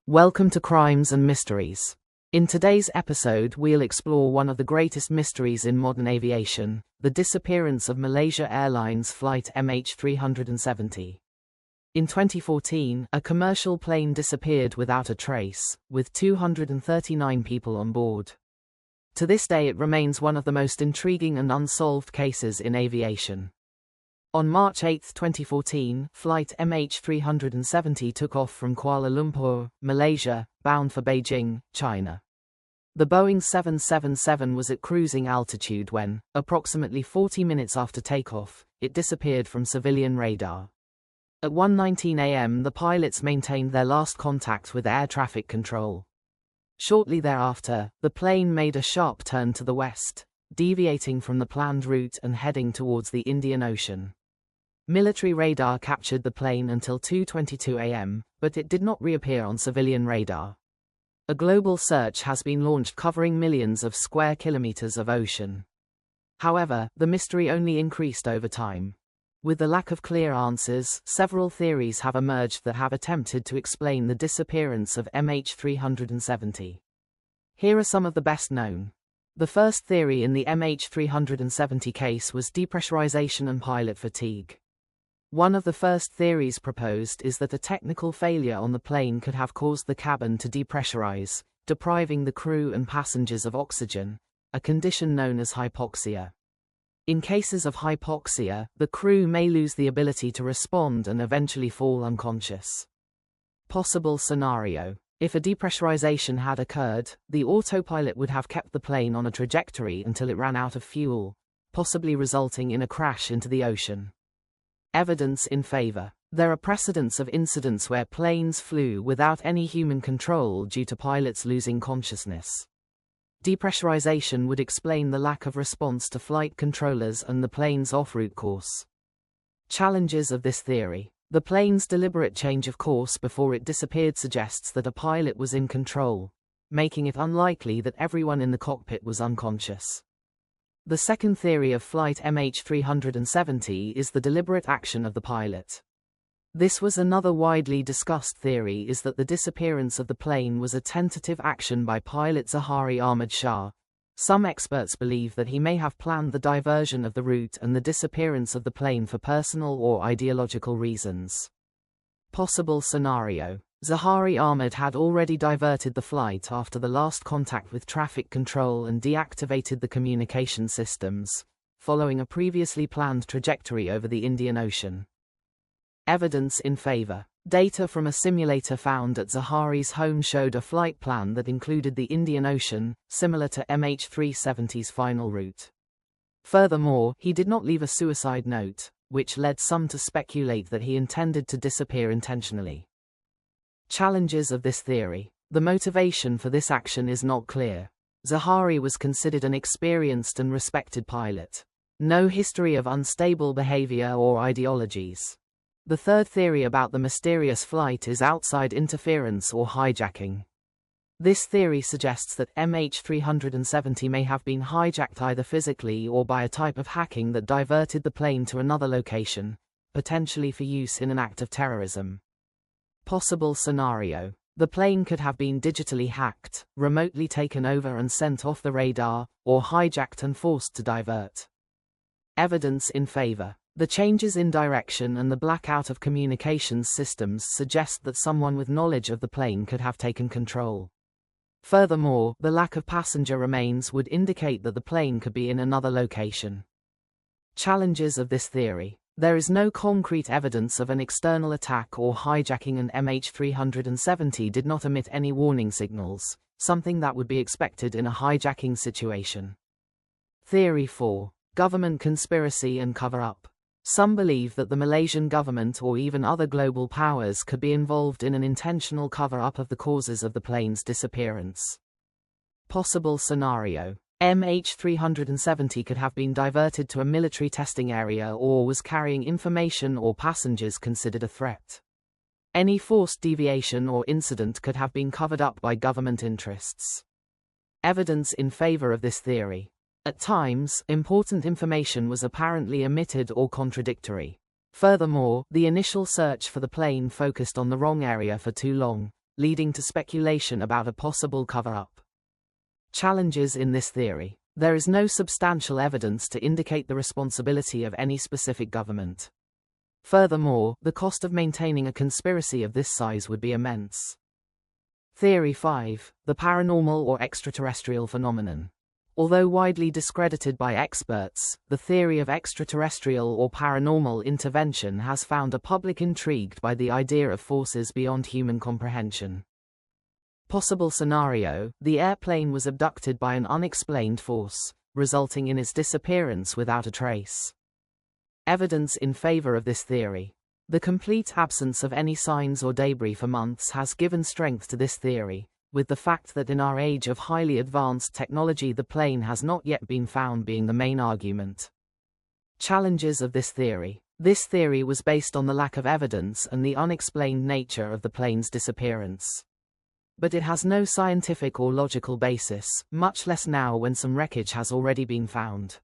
Welcome to Crimes and Mysteries. In today's episode, we'll explore one of the greatest mysteries in modern aviation, the disappearance of Malaysia Airlines flight MH370. In 2014, a commercial plane disappeared without a trace, with 239 people on board. To this day, it remains one of the most intriguing and unsolved cases in aviation. On March 8, 2014, flight MH370 took off from Kuala Lumpur, Malaysia, bound for Beijing, China. The Boeing 777 was at cruising altitude when, approximately 40 minutes after takeoff, it disappeared from civilian radar. At 1:19 a.m., the pilots maintained their last contact with air traffic control. Shortly thereafter, the plane made a sharp turn to the west, deviating from the planned route and heading towards the Indian Ocean. Military radar captured the plane until 2:22 a.m., but it did not reappear on civilian radar. A global search has been launched covering millions of square kilometers of ocean. However, the mystery only increased over time. With the lack of clear answers, several theories have emerged that have attempted to explain the disappearance of MH370. Here are some of the best known. The first theory in the MH370 case was depressurization and pilot fatigue. One of the first theories proposed is that a technical failure on the plane could have caused the cabin to depressurize, depriving the crew and passengers of oxygen, a condition known as hypoxia. In cases of hypoxia, the crew may lose the ability to respond and eventually fall unconscious. Possible scenario: if a depressurization had occurred, the autopilot would have kept the plane on a trajectory until it ran out of fuel, possibly resulting in a crash into the ocean. Evidence in favor: there are precedents of incidents where planes flew without any human control due to pilots losing consciousness. Depressurization would explain the lack of response to flight controllers and the plane's off-route course. Challenges of this theory: the plane's deliberate change of course before it disappeared suggests that a pilot was in control, making it unlikely that everyone in the cockpit was unconscious. The second theory of flight MH370 is the deliberate action of the pilot. This was another widely discussed theory, is that the disappearance of the plane was a tentative action by pilot Zahari Ahmad Shah. Some experts believe that he may have planned the diversion of the route and the disappearance of the plane for personal or ideological reasons. Possible scenario: Zahari Ahmad had already diverted the flight after the last contact with traffic control and deactivated the communication systems, following a previously planned trajectory over the Indian Ocean. Evidence in favor: data from a simulator found at Zahari's home showed a flight plan that included the Indian Ocean, similar to MH370's final route. Furthermore, he did not leave a suicide note, which led some to speculate that he intended to disappear intentionally. Challenges of this theory: the motivation for this action is not clear. Zahari was considered an experienced and respected pilot. No history of unstable behavior or ideologies. The third theory about the mysterious flight is outside interference or hijacking. This theory suggests that MH370 may have been hijacked either physically or by a type of hacking that diverted the plane to another location, potentially for use in an act of terrorism. Possible scenario: the plane could have been digitally hacked, remotely taken over and sent off the radar, or hijacked and forced to divert. Evidence in favor: the changes in direction and the blackout of communications systems suggest that someone with knowledge of the plane could have taken control. Furthermore, the lack of passenger remains would indicate that the plane could be in another location. Challenges of this theory: there is no concrete evidence of an external attack or hijacking, and MH370 did not emit any warning signals, something that would be expected in a hijacking situation. Theory 4: government conspiracy and cover-up. Some believe that the Malaysian government or even other global powers could be involved in an intentional cover-up of the causes of the plane's disappearance. Possible scenario: MH370 could have been diverted to a military testing area or was carrying information or passengers considered a threat. Any forced deviation or incident could have been covered up by government interests. Evidence in favor of this theory: at times, important information was apparently omitted or contradictory. Furthermore, the initial search for the plane focused on the wrong area for too long, leading to speculation about a possible cover-up. Challenges in this theory. There is no substantial evidence to indicate the responsibility of any specific government. Furthermore, the cost of maintaining a conspiracy of this size would be immense. Theory 5. The paranormal or extraterrestrial phenomenon. Although widely discredited by experts, the theory of extraterrestrial or paranormal intervention has found a public intrigued by the idea of forces beyond human comprehension. Possible scenario: the airplane was abducted by an unexplained force, resulting in its disappearance without a trace. Evidence in favor of this theory. The complete absence of any signs or debris for months has given strength to this theory, with the fact that in our age of highly advanced technology the plane has not yet been found being the main argument. Challenges of this theory. This theory was based on the lack of evidence and the unexplained nature of the plane's disappearance. But it has no scientific or logical basis, much less now when some wreckage has already been found.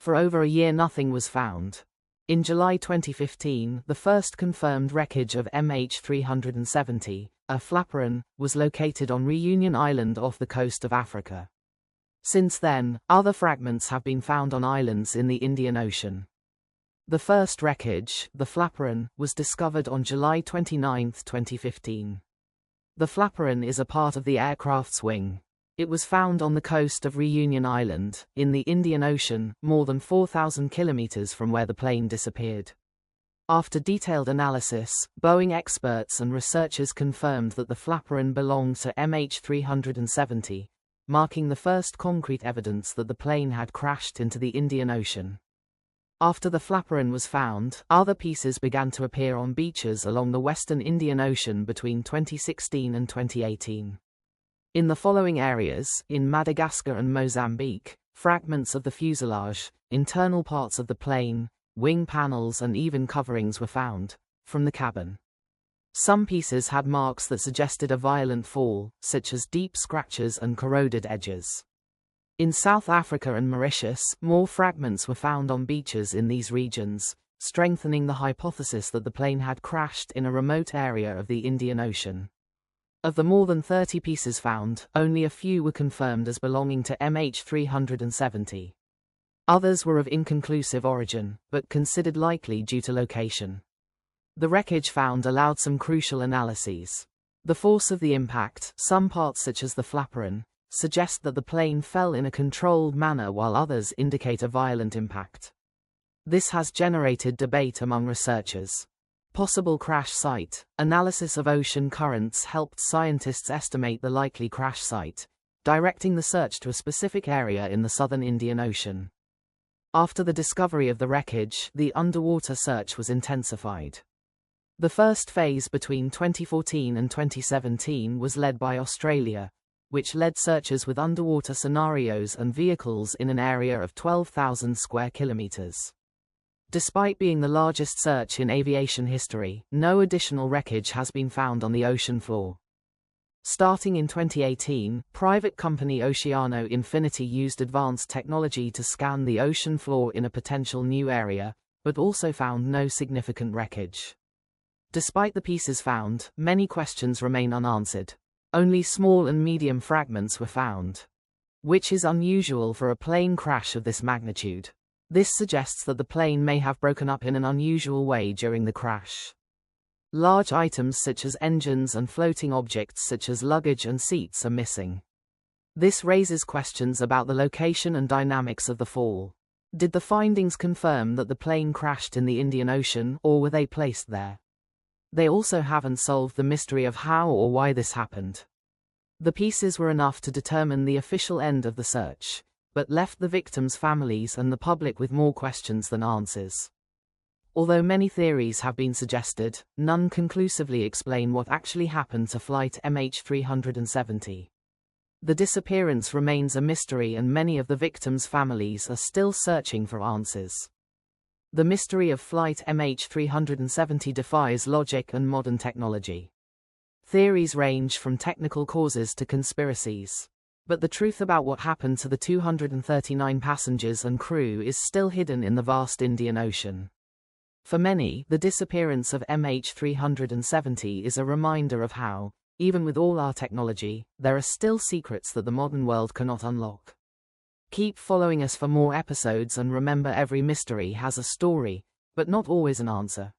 For over a year nothing was found. In July 2015, the first confirmed wreckage of MH370, a flaperon, was located on Reunion Island off the coast of Africa. Since then, other fragments have been found on islands in the Indian Ocean. The first wreckage, the flaperon, was discovered on July 29, 2015. The flaperon is a part of the aircraft's wing. It was found on the coast of Reunion Island, in the Indian Ocean, more than 4,000 kilometers from where the plane disappeared. After detailed analysis, Boeing experts and researchers confirmed that the flaperon belonged to MH370, marking the first concrete evidence that the plane had crashed into the Indian Ocean. After the flaperon was found, other pieces began to appear on beaches along the western Indian Ocean between 2016 and 2018. In the following areas, in Madagascar and Mozambique, fragments of the fuselage, internal parts of the plane, wing panels and even coverings were found, from the cabin. Some pieces had marks that suggested a violent fall, such as deep scratches and corroded edges. In South Africa and Mauritius, more fragments were found on beaches in these regions, strengthening the hypothesis that the plane had crashed in a remote area of the Indian Ocean. Of the more than 30 pieces found, only a few were confirmed as belonging to MH370. Others were of inconclusive origin, but considered likely due to location. The wreckage found allowed some crucial analyses. The force of the impact, some parts such as the flaperon, suggest that the plane fell in a controlled manner while others indicate a violent impact. This has generated debate among researchers. Possible crash site. Analysis of ocean currents helped scientists estimate the likely crash site, directing the search to a specific area in the southern Indian Ocean. After the discovery of the wreckage, the underwater search was intensified. The first phase between 2014 and 2017 was led by Australia, which led searchers with underwater scenarios and vehicles in an area of 12,000 square kilometers. Despite being the largest search in aviation history, no additional wreckage has been found on the ocean floor. Starting in 2018, private company Oceano Infinity used advanced technology to scan the ocean floor in a potential new area, but also found no significant wreckage. Despite the pieces found, many questions remain unanswered. Only small and medium fragments were found, which is unusual for a plane crash of this magnitude. This suggests that the plane may have broken up in an unusual way during the crash. Large items such as engines and floating objects such as luggage and seats are missing. This raises questions about the location and dynamics of the fall. Did the findings confirm that the plane crashed in the Indian Ocean, or were they placed there? They also haven't solved the mystery of how or why this happened. The pieces were enough to determine the official end of the search, but left the victims' families and the public with more questions than answers. Although many theories have been suggested, none conclusively explain what actually happened to flight MH370. The disappearance remains a mystery and many of the victims' families are still searching for answers. The mystery of flight MH370 defies logic and modern technology. Theories range from technical causes to conspiracies. But the truth about what happened to the 239 passengers and crew is still hidden in the vast Indian Ocean. For many, the disappearance of MH370 is a reminder of how, Even with all our technology, there are still secrets that the modern world cannot unlock. Keep following us for more episodes, and remember, every mystery has a story, but not always an answer.